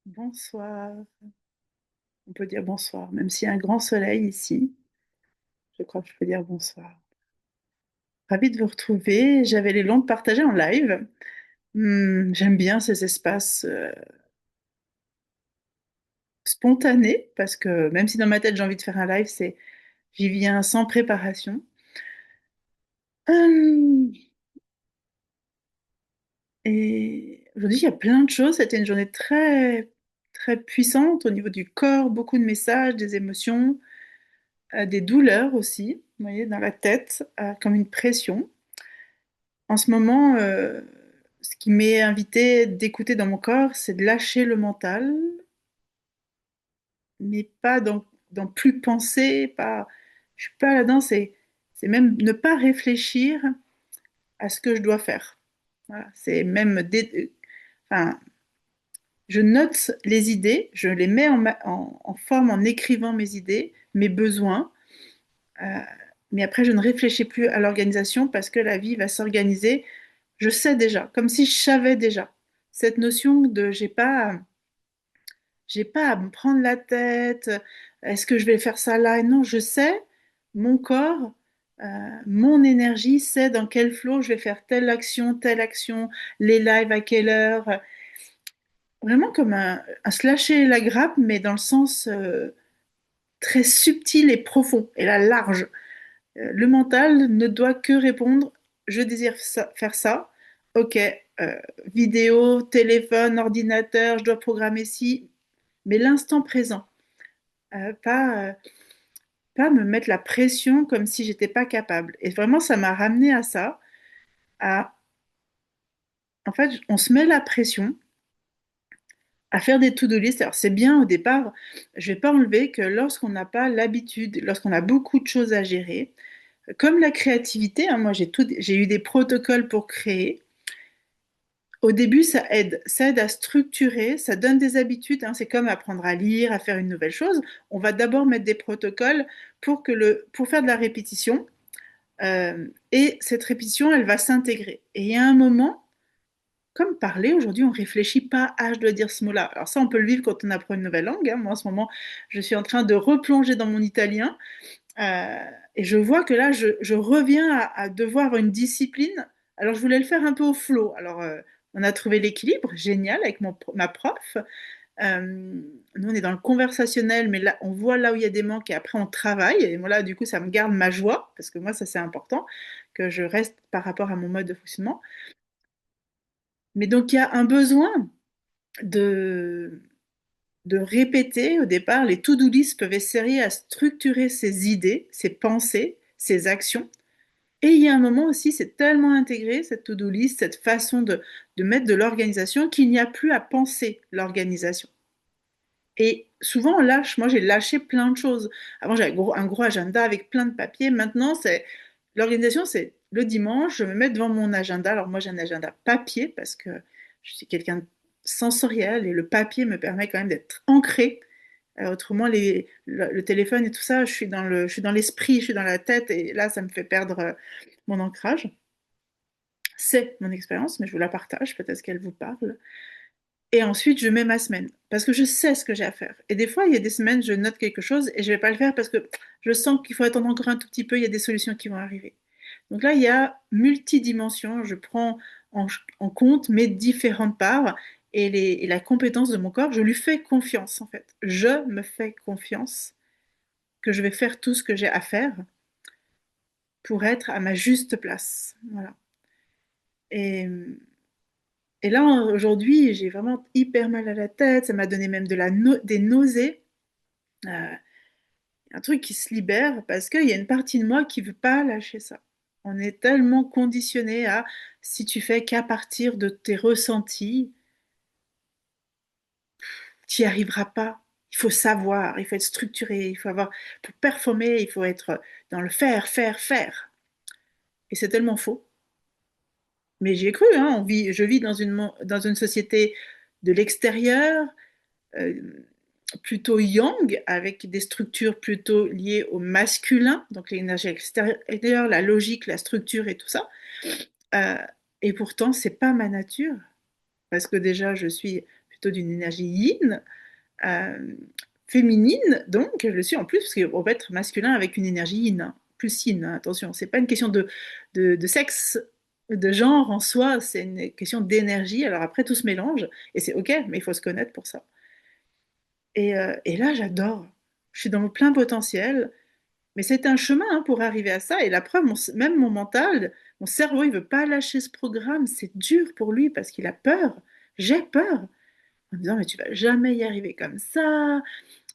Bonsoir. On peut dire bonsoir, même s'il y a un grand soleil ici. Je crois que je peux dire bonsoir. Ravie de vous retrouver. J'avais les longs de partager en live. J'aime bien ces espaces spontanés parce que même si dans ma tête j'ai envie de faire un live, j'y viens sans préparation. Hum, et aujourd'hui, il y a plein de choses. C'était une journée très très puissante au niveau du corps, beaucoup de messages, des émotions, des douleurs aussi. Vous voyez, dans la tête, comme une pression. En ce moment, ce qui m'est invité d'écouter dans mon corps, c'est de lâcher le mental, mais pas dans plus penser, pas, je suis pas là-dedans, c'est même ne pas réfléchir à ce que je dois faire. Voilà, c'est même, enfin, je note les idées, je les mets en forme en écrivant mes idées, mes besoins, euh, mais après je ne réfléchis plus à l'organisation parce que la vie va s'organiser. Je sais déjà, comme si je savais déjà. Cette notion de j'ai pas à me prendre la tête, est-ce que je vais faire ça là? Et non, je sais, mon corps, mon énergie sait dans quel flow je vais faire telle action, les lives à quelle heure. Vraiment comme un se lâcher la grappe, mais dans le sens très subtil et profond, et là large. Le mental ne doit que répondre, je désire faire ça, ok, euh, vidéo, téléphone, ordinateur, je dois programmer ci, mais l'instant présent, pas me mettre la pression comme si j'étais pas capable. Et vraiment, ça m'a ramené à ça, à, en fait, on se met la pression à faire des to-do list. Alors c'est bien au départ, je vais pas enlever que lorsqu'on n'a pas l'habitude, lorsqu'on a beaucoup de choses à gérer, comme la créativité, hein, moi j'ai eu des protocoles pour créer. Au début, ça aide à structurer, ça donne des habitudes, hein, c'est comme apprendre à lire, à faire une nouvelle chose. On va d'abord mettre des protocoles pour faire de la répétition, et cette répétition, elle va s'intégrer. Et il y a un moment, comme parler, aujourd'hui, on ne réfléchit pas, ah, je dois dire ce mot-là. Alors ça, on peut le vivre quand on apprend une nouvelle langue, hein. Moi, en ce moment, je suis en train de replonger dans mon italien. Euh, et je vois que là, je reviens à devoir avoir une discipline. Alors, je voulais le faire un peu au flow. Alors, on a trouvé l'équilibre, génial, avec ma prof. Nous, on est dans le conversationnel, mais là, on voit là où il y a des manques et après, on travaille. Et moi, là, du coup, ça me garde ma joie, parce que moi, ça, c'est important, que je reste par rapport à mon mode de fonctionnement. Mais donc, il y a un besoin de, de répéter. Au départ, les to-do list peuvent essayer à structurer ses idées, ses pensées, ses actions. Et il y a un moment aussi, c'est tellement intégré, cette to-do list, cette façon de mettre de l'organisation, qu'il n'y a plus à penser l'organisation. Et souvent, on lâche. Moi, j'ai lâché plein de choses. Avant, j'avais un gros agenda avec plein de papiers. Maintenant, c'est l'organisation, c'est le dimanche, je me mets devant mon agenda. Alors moi, j'ai un agenda papier parce que je suis quelqu'un de sensoriel et le papier me permet quand même d'être ancré. Autrement, le téléphone et tout ça, je suis dans l'esprit, je suis dans la tête et là, ça me fait perdre mon ancrage. C'est mon expérience, mais je vous la partage, peut-être qu'elle vous parle. Et ensuite, je mets ma semaine parce que je sais ce que j'ai à faire. Et des fois, il y a des semaines, je note quelque chose et je vais pas le faire parce que je sens qu'il faut attendre encore un tout petit peu, il y a des solutions qui vont arriver. Donc là, il y a multidimension. Je prends en compte mes différentes parts et la compétence de mon corps. Je lui fais confiance, en fait. Je me fais confiance que je vais faire tout ce que j'ai à faire pour être à ma juste place. Voilà. Et, et là, aujourd'hui, j'ai vraiment hyper mal à la tête. Ça m'a donné même des nausées. Euh, un truc qui se libère parce qu'il y a une partie de moi qui veut pas lâcher ça. On est tellement conditionné à si tu fais qu'à partir de tes ressentis, tu n'y arriveras pas. Il faut savoir, il faut être structuré, il faut avoir, pour performer, il faut être dans le faire, faire, faire. Et c'est tellement faux. Mais j'y ai cru, hein. Je vis dans une société de l'extérieur, euh, plutôt yang, avec des structures plutôt liées au masculin, donc l'énergie extérieure, la logique, la structure et tout ça. Euh, et pourtant, c'est pas ma nature, parce que déjà, je suis plutôt d'une énergie yin, euh, féminine, donc je le suis en plus, parce qu'on peut être masculin avec une énergie yin, hein, plus yin, hein, attention, c'est pas une question de sexe, de genre en soi, c'est une question d'énergie, alors après tout se mélange, et c'est ok, mais il faut se connaître pour ça. Et là, j'adore, je suis dans mon plein potentiel, mais c'est un chemin hein, pour arriver à ça, et la preuve, même mon mental, mon cerveau, il veut pas lâcher ce programme, c'est dur pour lui, parce qu'il a peur, j'ai peur, en me disant, mais tu vas jamais y arriver comme ça,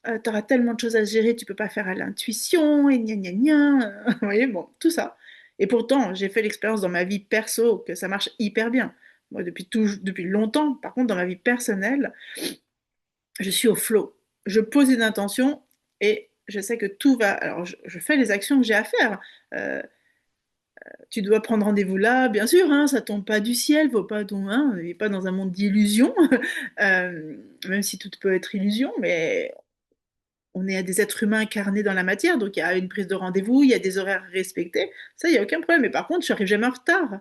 tu auras tellement de choses à gérer, tu peux pas faire à l'intuition, et gna gna gna. Vous voyez, bon, tout ça. Et pourtant, j'ai fait l'expérience dans ma vie perso que ça marche hyper bien. Moi, depuis longtemps, par contre, dans ma vie personnelle, je suis au flow. Je pose une intention et je sais que tout va. Alors, je fais les actions que j'ai à faire. Euh, Tu dois prendre rendez-vous là, bien sûr, hein, ça tombe pas du ciel, faut pas, hein, on n'est pas dans un monde d'illusions, euh, même si tout peut être illusion, mais on est des êtres humains incarnés dans la matière, donc il y a une prise de rendez-vous, il y a des horaires respectés, ça, il n'y a aucun problème. Mais par contre, je n'arrive jamais en retard,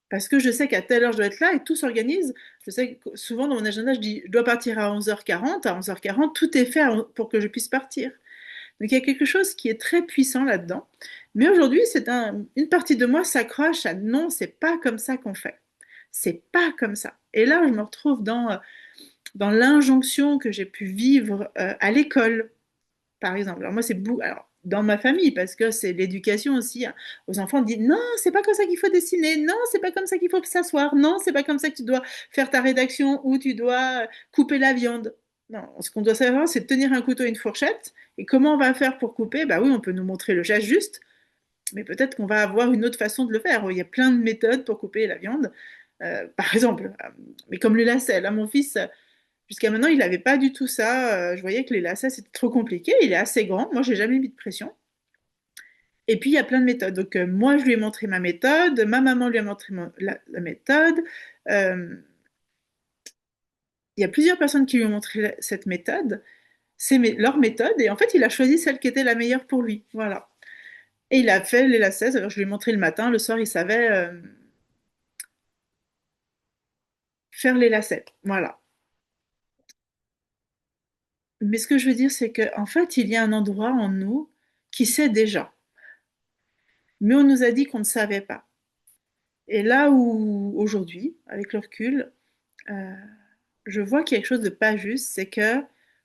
parce que je sais qu'à telle heure, je dois être là et tout s'organise. Je sais que souvent, dans mon agenda, je dis, je dois partir à 11h40. À 11h40, tout est fait pour que je puisse partir. Donc il y a quelque chose qui est très puissant là-dedans. Mais aujourd'hui, une partie de moi s'accroche à non, c'est pas comme ça qu'on fait. C'est pas comme ça. Et là, je me retrouve dans l'injonction que j'ai pu vivre à l'école par exemple. Alors moi, c'est alors, dans ma famille, parce que c'est l'éducation aussi, hein, aux enfants, on dit non, c'est pas comme ça qu'il faut dessiner, non, c'est pas comme ça qu'il faut s'asseoir, non, c'est pas comme ça que tu dois faire ta rédaction ou tu dois couper la viande. Non, ce qu'on doit savoir, c'est tenir un couteau et une fourchette. Et comment on va faire pour couper? Bah oui, on peut nous montrer le geste juste, mais peut-être qu'on va avoir une autre façon de le faire. Il y a plein de méthodes pour couper la viande. Par exemple, mais comme le lacet, là, mon fils, jusqu'à maintenant, il n'avait pas du tout ça. Je voyais que les lacets, c'était trop compliqué. Il est assez grand. Moi, j'ai jamais mis de pression. Et puis, il y a plein de méthodes. Donc, moi, je lui ai montré ma méthode. Ma maman lui a montré la méthode. Euh, il y a plusieurs personnes qui lui ont montré cette méthode. C'est leur méthode. Et en fait, il a choisi celle qui était la meilleure pour lui. Voilà. Et il a fait les lacets. Alors, je lui ai montré le matin. Le soir, il savait faire les lacets. Voilà. Mais ce que je veux dire, c'est qu'en fait, il y a un endroit en nous qui sait déjà. Mais on nous a dit qu'on ne savait pas. Et là où aujourd'hui, avec le recul, euh, je vois quelque chose de pas juste, c'est que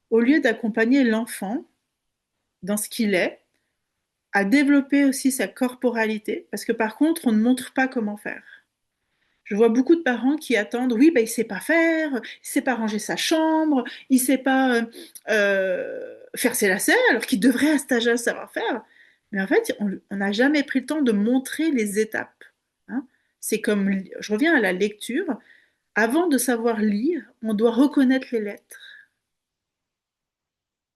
au lieu d'accompagner l'enfant dans ce qu'il est, à développer aussi sa corporalité, parce que par contre, on ne montre pas comment faire. Je vois beaucoup de parents qui attendent, oui, ben, il sait pas faire, il sait pas ranger sa chambre, il sait pas faire ses lacets, alors qu'il devrait à cet âge-là savoir faire. Mais en fait, on n'a jamais pris le temps de montrer les étapes. Hein. C'est comme, je reviens à la lecture, avant de savoir lire, on doit reconnaître les lettres.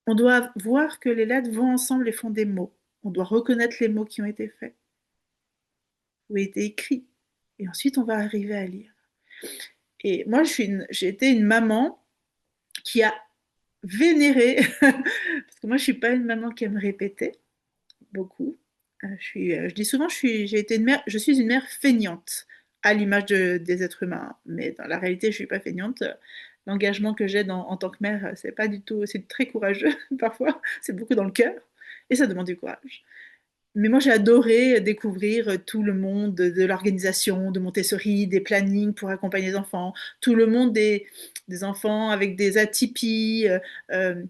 On doit voir que les lettres vont ensemble et font des mots. On doit reconnaître les mots qui ont été faits ou été écrits. Et ensuite, on va arriver à lire. Et moi, j'ai été une maman qui a vénéré, parce que moi, je suis pas une maman qui aime répéter beaucoup. Je dis souvent, j'ai été une mère, je suis une mère feignante, à l'image des êtres humains. Mais dans la réalité, je suis pas feignante. L'engagement que j'ai en tant que mère, c'est pas du tout, c'est très courageux parfois, c'est beaucoup dans le cœur, et ça demande du courage. Mais moi, j'ai adoré découvrir tout le monde de l'organisation, de Montessori, des plannings pour accompagner les enfants, tout le monde des enfants avec des atypies, euh,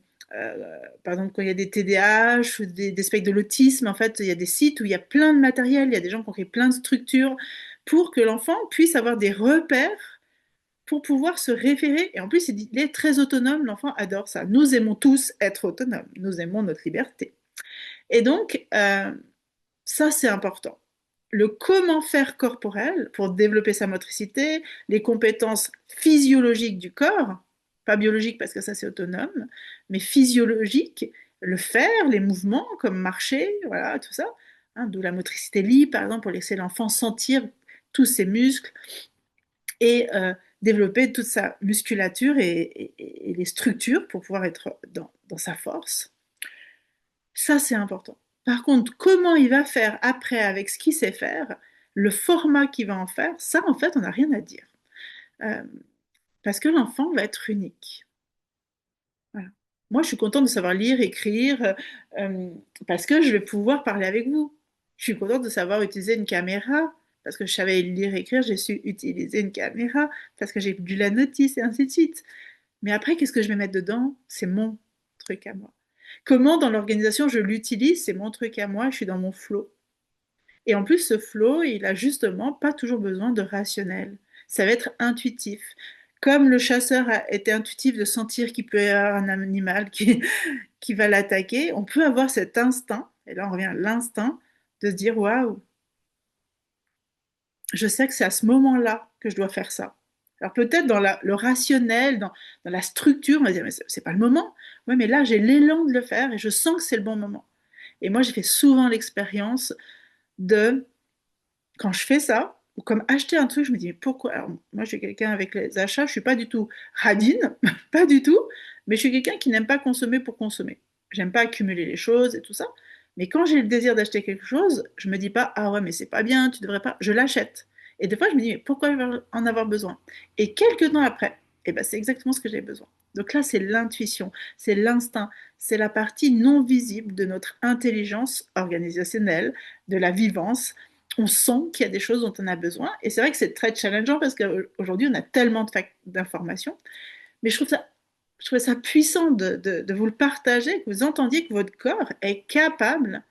par exemple, quand il y a des TDAH ou des spectres de l'autisme, en fait, il y a des sites où il y a plein de matériel, il y a des gens qui ont créé plein de structures pour que l'enfant puisse avoir des repères pour pouvoir se référer. Et en plus, il est très autonome, l'enfant adore ça. Nous aimons tous être autonomes, nous aimons notre liberté. Et donc, ça, c'est important. Le comment faire corporel pour développer sa motricité, les compétences physiologiques du corps, pas biologiques parce que ça c'est autonome, mais physiologiques, le faire, les mouvements comme marcher, voilà, tout ça. Hein, d'où la motricité libre, par exemple, pour laisser l'enfant sentir tous ses muscles et développer toute sa musculature et les structures pour pouvoir être dans sa force. Ça, c'est important. Par contre, comment il va faire après avec ce qu'il sait faire, le format qu'il va en faire, ça, en fait, on n'a rien à dire. Euh, parce que l'enfant va être unique. Voilà. Moi, je suis contente de savoir lire, écrire, euh, parce que je vais pouvoir parler avec vous. Je suis contente de savoir utiliser une caméra, parce que je savais lire, écrire, j'ai su utiliser une caméra, parce que j'ai lu la notice, et ainsi de suite. Mais après, qu'est-ce que je vais mettre dedans? C'est mon truc à moi. Comment dans l'organisation je l'utilise, c'est mon truc à moi, je suis dans mon flow. Et en plus, ce flow, il a justement pas toujours besoin de rationnel. Ça va être intuitif. Comme le chasseur a été intuitif de sentir qu'il peut y avoir un animal qui va l'attaquer, on peut avoir cet instinct, et là on revient à l'instinct, de se dire waouh, je sais que c'est à ce moment-là que je dois faire ça. Alors peut-être dans le rationnel, dans la structure, on va dire mais c'est pas le moment. Ouais, mais là j'ai l'élan de le faire et je sens que c'est le bon moment. Et moi j'ai fait souvent l'expérience de quand je fais ça, ou comme acheter un truc, je me dis, mais pourquoi? Alors, moi, je suis quelqu'un avec les achats, je suis pas du tout radine, pas du tout, mais je suis quelqu'un qui n'aime pas consommer pour consommer. J'aime pas accumuler les choses et tout ça. Mais quand j'ai le désir d'acheter quelque chose, je me dis pas, ah ouais, mais c'est pas bien, tu devrais pas. Je l'achète. Et des fois, je me dis, mais pourquoi je vais en avoir besoin? Et quelques temps après, eh ben, c'est exactement ce que j'ai besoin. Donc là, c'est l'intuition, c'est l'instinct, c'est la partie non visible de notre intelligence organisationnelle, de la vivance, on sent qu'il y a des choses dont on a besoin. Et c'est vrai que c'est très challengeant parce qu'aujourd'hui, on a tellement d'informations. Mais je trouve ça puissant de vous le partager, que vous entendiez que votre corps est capable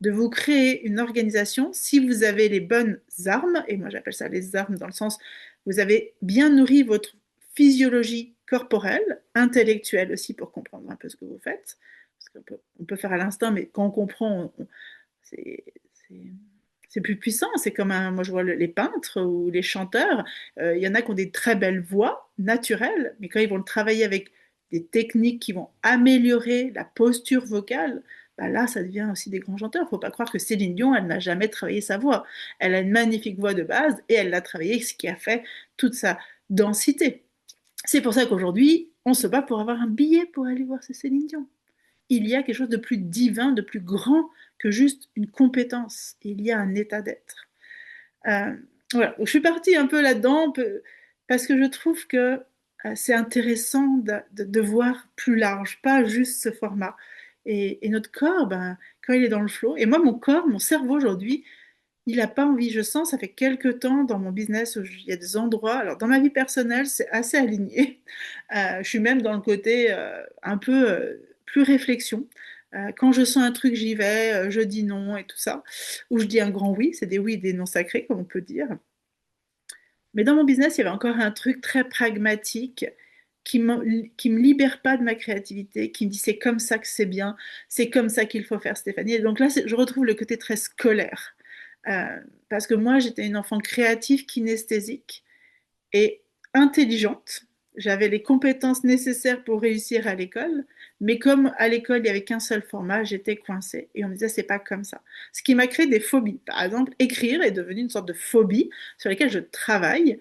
de vous créer une organisation si vous avez les bonnes armes. Et moi, j'appelle ça les armes dans le sens, vous avez bien nourri votre physiologie corporelle, intellectuelle aussi pour comprendre un peu ce que vous faites. Parce on peut faire à l'instinct, mais quand on comprend, c'est c'est- c'est plus puissant. C'est comme moi je vois les peintres ou les chanteurs. Il y en a qui ont des très belles voix naturelles, mais quand ils vont le travailler avec des techniques qui vont améliorer la posture vocale, bah là, ça devient aussi des grands chanteurs. Faut pas croire que Céline Dion, elle n'a jamais travaillé sa voix. Elle a une magnifique voix de base et elle l'a travaillé, ce qui a fait toute sa densité. C'est pour ça qu'aujourd'hui, on se bat pour avoir un billet pour aller voir ce Céline Dion. Il y a quelque chose de plus divin, de plus grand que juste une compétence. Il y a un état d'être. Euh, voilà. Donc, je suis partie un peu là-dedans parce que je trouve que c'est intéressant de voir plus large, pas juste ce format. Et notre corps, ben, quand il est dans le flow, et moi, mon corps, mon cerveau aujourd'hui, il n'a pas envie. Je sens, ça fait quelques temps dans mon business où il y a des endroits. Alors, dans ma vie personnelle, c'est assez aligné. Je suis même dans le côté un peu plus réflexion. Quand je sens un truc, j'y vais, je dis non et tout ça. Ou je dis un grand oui, c'est des oui et des non sacrés, comme on peut dire. Mais dans mon business, il y avait encore un truc très pragmatique qui me libère pas de ma créativité, qui me dit c'est comme ça que c'est bien, c'est comme ça qu'il faut faire, Stéphanie. Et donc là, je retrouve le côté très scolaire. Euh, Parce que moi, j'étais une enfant créative, kinesthésique et intelligente. J'avais les compétences nécessaires pour réussir à l'école, mais comme à l'école, il n'y avait qu'un seul format, j'étais coincée. Et on me disait, c'est pas comme ça. Ce qui m'a créé des phobies. Par exemple, écrire est devenu une sorte de phobie sur laquelle je travaille.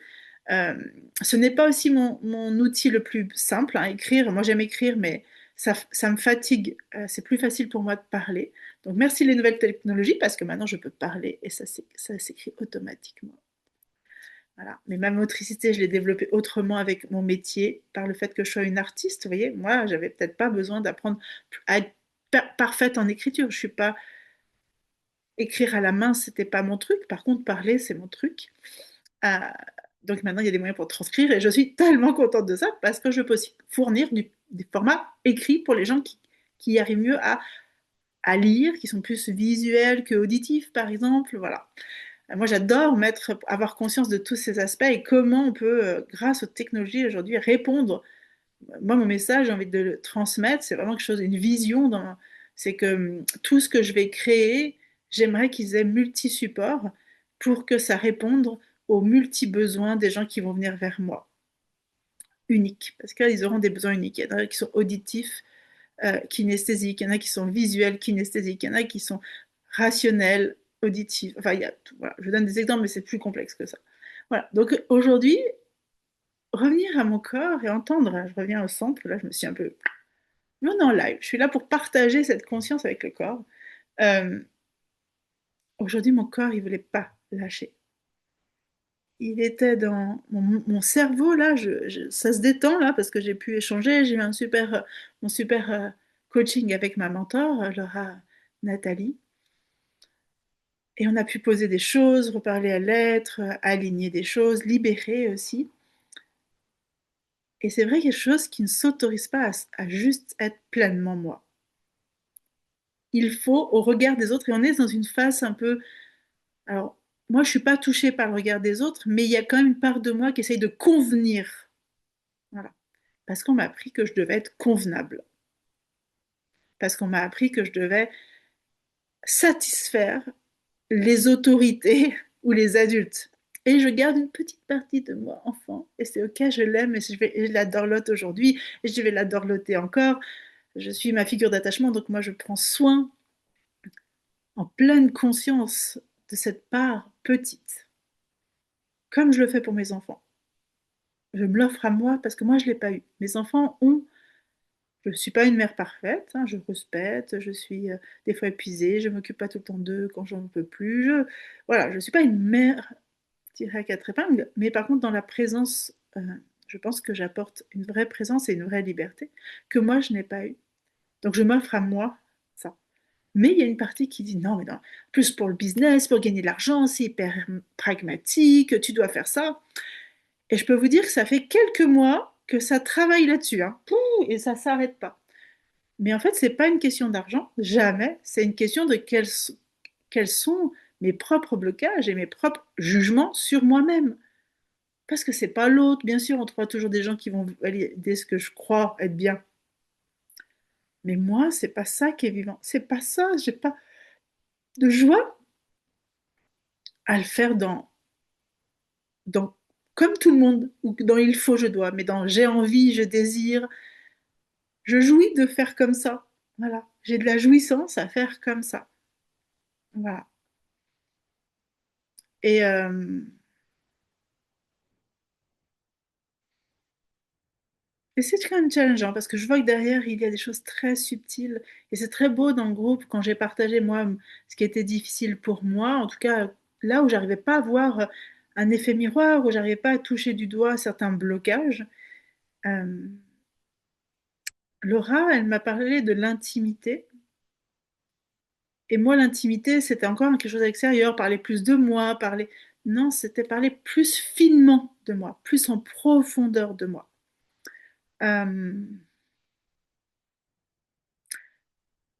Euh, Ce n'est pas aussi mon outil le plus simple, hein, écrire. Moi, j'aime écrire, mais ça me fatigue. C'est plus facile pour moi de parler. Donc, merci les nouvelles technologies parce que maintenant, je peux parler et ça s'écrit automatiquement. Voilà. Mais ma motricité, je l'ai développée autrement avec mon métier, par le fait que je sois une artiste. Vous voyez, moi, j'avais peut-être pas besoin d'apprendre à être parfaite en écriture. Je suis pas écrire à la main, c'était pas mon truc. Par contre, parler, c'est mon truc. Euh, donc maintenant, il y a des moyens pour transcrire et je suis tellement contente de ça parce que je peux aussi fournir des formats écrits pour les gens qui arrivent mieux à lire, qui sont plus visuels que auditifs, par exemple. Voilà. Moi, j'adore avoir conscience de tous ces aspects et comment on peut, grâce aux technologies aujourd'hui, répondre. Moi, mon message, j'ai envie de le transmettre, c'est vraiment quelque chose, une vision c'est que tout ce que je vais créer, j'aimerais qu'ils aient multi-supports pour que ça réponde aux multi-besoins des gens qui vont venir vers moi. Uniques, parce qu'ils auront des besoins uniques. Il y en a qui sont auditifs, kinesthésiques, il y en a qui sont visuels, kinesthésiques, il y en a qui sont rationnels, auditifs. Enfin, il y a tout. Voilà. Je vous donne des exemples, mais c'est plus complexe que ça. Voilà. Donc aujourd'hui, revenir à mon corps et entendre, je reviens au centre, là je me suis un peu... Non, non, live, je suis là pour partager cette conscience avec le corps. Euh, Aujourd'hui, mon corps, il voulait pas lâcher. il était dans mon cerveau, là, ça se détend, là, parce que j'ai pu échanger. J'ai eu mon super coaching avec ma mentor, Laura Nathalie. Et on a pu poser des choses, reparler à l'être, aligner des choses, libérer aussi. Et c'est vrai quelque chose qui ne s'autorise pas à juste être pleinement moi. Il faut au regard des autres, et on est dans une phase un peu... Alors, moi, je suis pas touchée par le regard des autres, mais il y a quand même une part de moi qui essaye de convenir. Voilà. Parce qu'on m'a appris que je devais être convenable. Parce qu'on m'a appris que je devais satisfaire les autorités ou les adultes. Et je garde une petite partie de moi enfant. Et c'est ok, je l'aime et je la dorlote aujourd'hui. Et je vais la dorloter encore. Je suis ma figure d'attachement, donc moi je prends soin en pleine conscience de cette part petite. Comme je le fais pour mes enfants. Je me l'offre à moi parce que moi je ne l'ai pas eu. Mes enfants ont... Je ne suis pas une mère parfaite, hein, je respecte, je suis des fois épuisée, je ne m'occupe pas tout le temps d'eux quand j'en peux plus. Voilà, je ne suis pas une mère tirée à quatre épingles, mais par contre, dans la présence, je pense que j'apporte une vraie présence et une vraie liberté que moi, je n'ai pas eu. Donc, je m'offre à moi ça. Mais il y a une partie qui dit non, mais non, plus pour le business, pour gagner de l'argent, c'est hyper pragmatique, tu dois faire ça. Et je peux vous dire que ça fait quelques mois que ça travaille là-dessus, hein. Pouh, et ça ne s'arrête pas. Mais en fait, c'est pas une question d'argent, jamais. C'est une question de quels sont mes propres blocages et mes propres jugements sur moi-même. Parce que c'est pas l'autre. Bien sûr, on trouvera toujours des gens qui vont valider ce que je crois être bien. Mais moi, c'est pas ça qui est vivant. C'est pas ça. J'ai pas de joie à le faire dans comme tout le monde, ou dans il faut, je dois, mais dans j'ai envie, je désire. Je jouis de faire comme ça. Voilà. J'ai de la jouissance à faire comme ça. Voilà. Et, Et c'est quand même challengeant parce que je vois que derrière, il y a des choses très subtiles. Et c'est très beau dans le groupe quand j'ai partagé, moi, ce qui était difficile pour moi. En tout cas, là où j'arrivais pas à voir un effet miroir, où j'arrivais pas à toucher du doigt certains blocages. Euh, Laura, elle m'a parlé de l'intimité. Et moi, l'intimité, c'était encore quelque chose d'extérieur, parler plus de moi, parler... Non, c'était parler plus finement de moi, plus en profondeur de moi. Euh,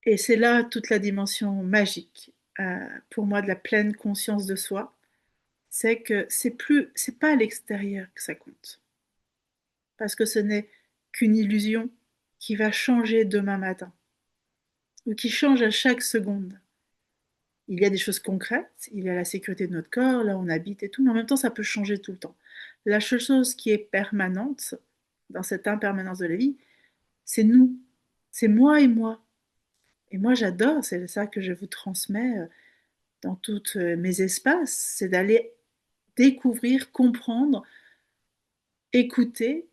Et c'est là toute la dimension magique, pour moi, de la pleine conscience de soi. C'est que c'est pas à l'extérieur que ça compte. Parce que ce n'est qu'une illusion qui va changer demain matin. Ou qui change à chaque seconde. Il y a des choses concrètes, il y a la sécurité de notre corps, là où on habite et tout, mais en même temps, ça peut changer tout le temps. La seule chose qui est permanente dans cette impermanence de la vie, c'est nous. C'est moi et moi. Et moi, j'adore, c'est ça que je vous transmets dans tous mes espaces, c'est d'aller découvrir, comprendre, écouter,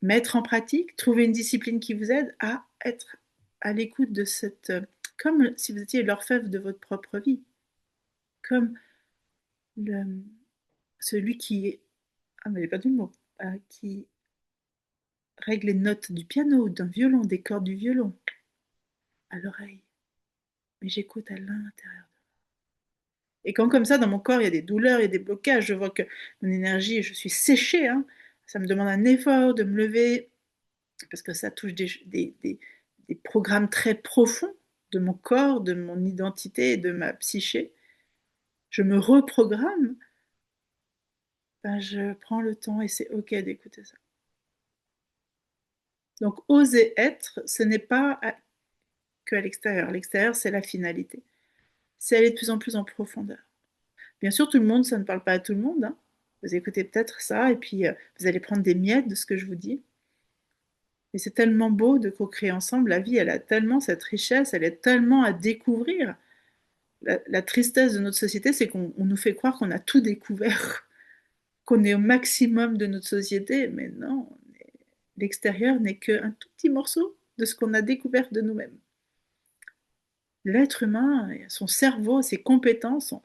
mettre en pratique, trouver une discipline qui vous aide à être à l'écoute de cette... comme si vous étiez l'orfèvre de votre propre vie, comme le, celui qui... Ah, mais j'ai pas du mot. Qui règle les notes du piano, d'un violon, des cordes du violon, à l'oreille. Mais j'écoute à l'intérieur. Et quand comme ça, dans mon corps, il y a des douleurs, il y a des blocages, je vois que mon énergie, je suis séchée, hein. Ça me demande un effort de me lever, parce que ça touche des programmes très profonds de mon corps, de mon identité et de ma psyché. Je me reprogramme, ben je prends le temps et c'est ok d'écouter ça. Donc oser être, ce n'est pas que à l'extérieur. L'extérieur, c'est la finalité. C'est aller de plus en plus en profondeur. Bien sûr, tout le monde, ça ne parle pas à tout le monde, hein. Vous écoutez peut-être ça et puis vous allez prendre des miettes de ce que je vous dis. Et c'est tellement beau de co-créer ensemble. La vie, elle a tellement cette richesse, elle est tellement à découvrir. La tristesse de notre société, c'est qu'on nous fait croire qu'on a tout découvert, qu'on est au maximum de notre société. Mais non, l'extérieur n'est qu'un tout petit morceau de ce qu'on a découvert de nous-mêmes. L'être humain, son cerveau, ses compétences,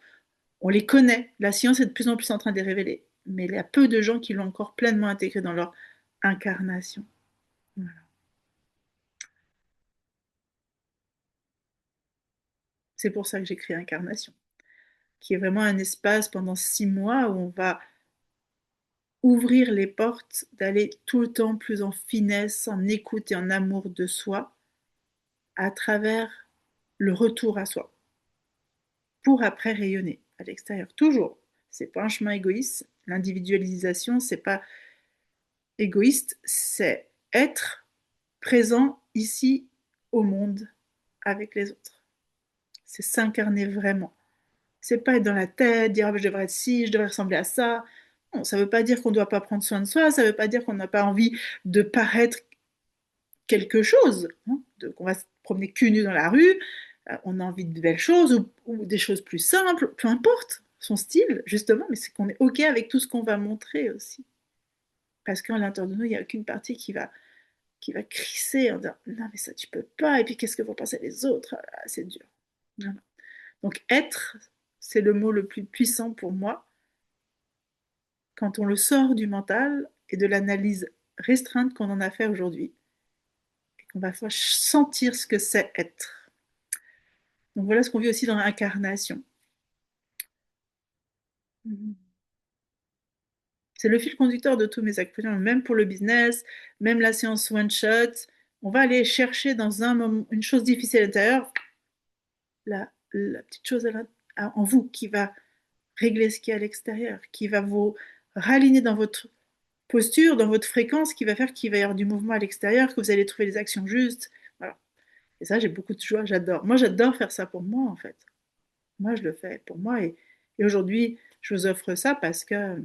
on les connaît. La science est de plus en plus en train de les révéler. mais il y a peu de gens qui l'ont encore pleinement intégré dans leur incarnation. Voilà. C'est pour ça que j'ai créé Incarnation, qui est vraiment un espace pendant 6 mois où on va ouvrir les portes, d'aller tout le temps plus en finesse, en écoute et en amour de soi, à travers le retour à soi, pour après rayonner à l'extérieur. Toujours. C'est pas un chemin égoïste. L'individualisation, c'est pas égoïste, c'est être présent ici au monde avec les autres. C'est s'incarner vraiment. C'est pas être dans la tête, dire ah, je devrais être ci, je devrais ressembler à ça. Non, ça veut pas dire qu'on ne doit pas prendre soin de soi, ça veut pas dire qu'on n'a pas envie de paraître quelque chose, hein, qu'on va se promener cul nu dans la rue, on a envie de belles choses ou des choses plus simples, peu importe son style, justement, mais c'est qu'on est OK avec tout ce qu'on va montrer aussi. Parce qu'à l'intérieur de nous, il n'y a aucune partie qui va crisser en disant non, mais ça, tu peux pas, et puis qu'est-ce que vont penser les autres? Ah, c'est dur. Voilà. Donc, être, c'est le mot le plus puissant pour moi quand on le sort du mental et de l'analyse restreinte qu'on en a fait aujourd'hui, et qu'on va sentir ce que c'est être. Donc voilà ce qu'on vit aussi dans l'incarnation. C'est le fil conducteur de tous mes accompagnements, même pour le business, même la séance one shot. On va aller chercher dans un moment une chose difficile à l'intérieur, la petite chose en vous qui va régler ce qui est à l'extérieur, qui va vous raligner dans votre posture, dans votre fréquence, qui va faire qu'il va y avoir du mouvement à l'extérieur, que vous allez trouver les actions justes. Voilà. Et ça, j'ai beaucoup de joie, j'adore. Moi, j'adore faire ça pour moi, en fait. Moi, je le fais pour moi. Et aujourd'hui, je vous offre ça parce que,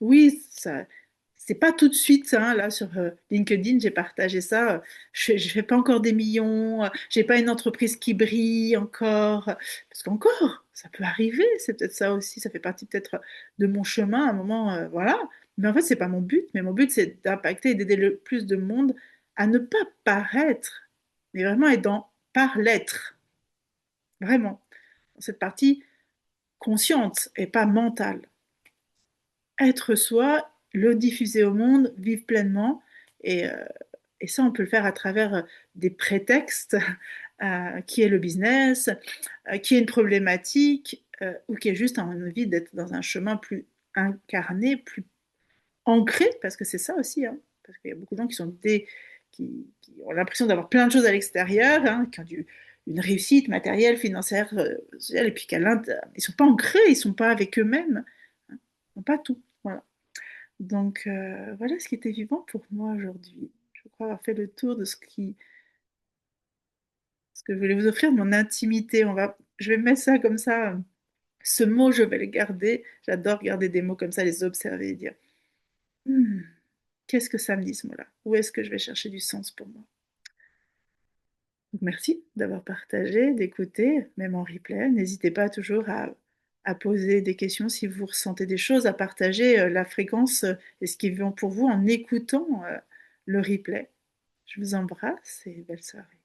oui, ça, c'est pas tout de suite, hein, là, sur LinkedIn, j'ai partagé ça. Je fais pas encore des millions, j'ai pas une entreprise qui brille encore. Parce qu'encore, ça peut arriver, c'est peut-être ça aussi, ça fait partie peut-être de mon chemin à un moment, voilà. Mais en fait, c'est pas mon but. Mais mon but, c'est d'impacter et d'aider le plus de monde à ne pas paraître, mais vraiment être par l'être. Vraiment. Cette partie consciente et pas mentale. Être soi, le diffuser au monde, vivre pleinement. Et, euh, et ça, on peut le faire à travers des prétextes, qui est le business, qui est une problématique, ou qui est juste envie d'être dans un chemin plus incarné, plus ancré, parce que c'est ça aussi, hein, parce qu'il y a beaucoup de gens qui ont l'impression d'avoir plein de choses à l'extérieur, hein, qui ont une réussite matérielle, financière, sociale, et puis qu'à l'intérieur, ils ne sont pas ancrés, ils ne sont pas avec eux-mêmes, hein, ils n'ont pas tout. Voilà. Donc voilà ce qui était vivant pour moi aujourd'hui. Je crois avoir fait le tour de ce que je voulais vous offrir, mon intimité. Je vais mettre ça comme ça. Ce mot, je vais le garder. J'adore garder des mots comme ça, les observer et dire hmm, qu'est-ce que ça me dit ce mot-là? Où est-ce que je vais chercher du sens pour moi? Donc, merci d'avoir partagé, d'écouter, même en replay. N'hésitez pas toujours à poser des questions si vous ressentez des choses, à partager la fréquence et ce qui est vivant pour vous en écoutant le replay. Je vous embrasse et belle soirée.